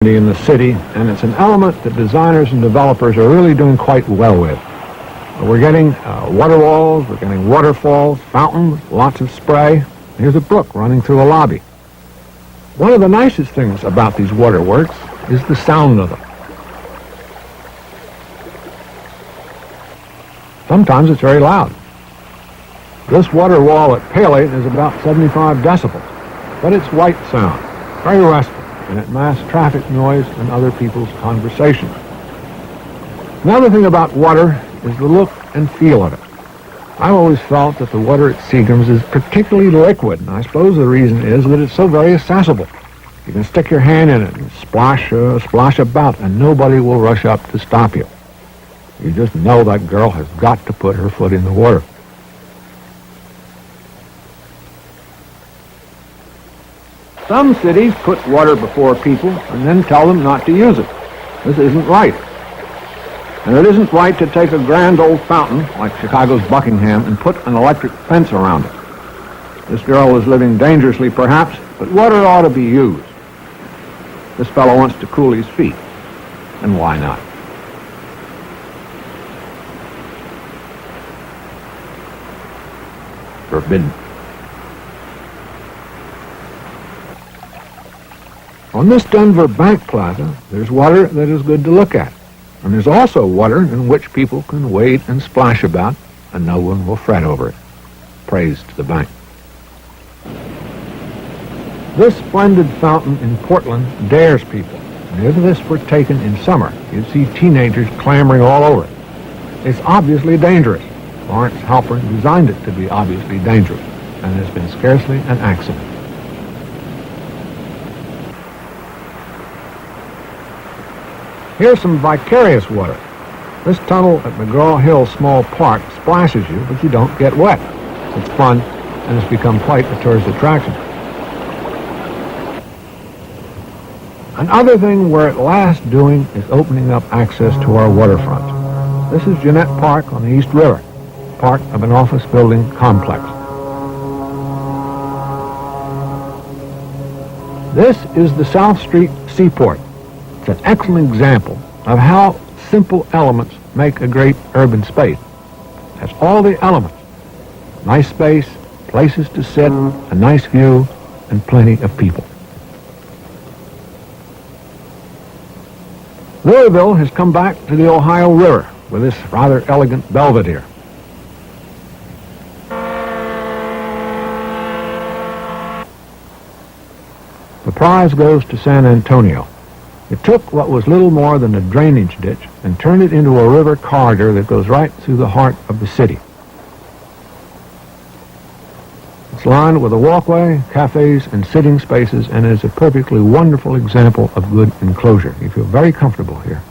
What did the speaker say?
in the city, and it's an element that designers and developers are really doing quite well with. We're getting water walls, we're getting waterfalls, fountains, lots of spray. Here's a brook running through a lobby. One of the nicest things about these waterworks is the sound of them. Sometimes it's very loud. This water wall at Paley is about 75 decibels, but it's white sound, very restful, and it masks traffic noise and other people's conversation. Another thing about water is the look and feel of it. I've always felt that the water at Seagram's is particularly liquid, and I suppose the reason is that it's so very accessible. You can stick your hand in it and splash about, and nobody will rush up to stop you. You just know that girl has got to put her foot in the water. Some cities put water before people and then tell them not to use it. This isn't right. And it isn't right to take a grand old fountain, like Chicago's Buckingham, and put an electric fence around it. This girl is living dangerously, perhaps, but water ought to be used. This fellow wants to cool his feet, and why not? Forbidden. On this Denver Bank Plaza, there's water that is good to look at. And there's also water in which people can wade and splash about, and no one will fret over it. Praise to the bank. This splendid fountain in Portland dares people. And if this were taken in summer, you'd see teenagers clamoring all over it. It's obviously dangerous. Lawrence Halpern designed it to be obviously dangerous, and there's been scarcely an accident. Here's some vicarious water. This tunnel at McGraw-Hill Small Park splashes you, but you don't get wet. It's fun, and it's become quite a tourist attraction. Another thing we're at last doing is opening up access to our waterfront. This is Jeanette Park on the East River, part of an office building complex. This is the South Street Seaport. It's an excellent example of how simple elements make a great urban space. It has all the elements. Nice space, places to sit, a nice view, and plenty of people. Louisville has come back to the Ohio River with this rather elegant belvedere. The prize goes to San Antonio. It took what was little more than a drainage ditch and turned it into a river corridor that goes right through the heart of the city. It's lined with a walkway, cafes, and sitting spaces, and is a perfectly wonderful example of good enclosure. You feel very comfortable here.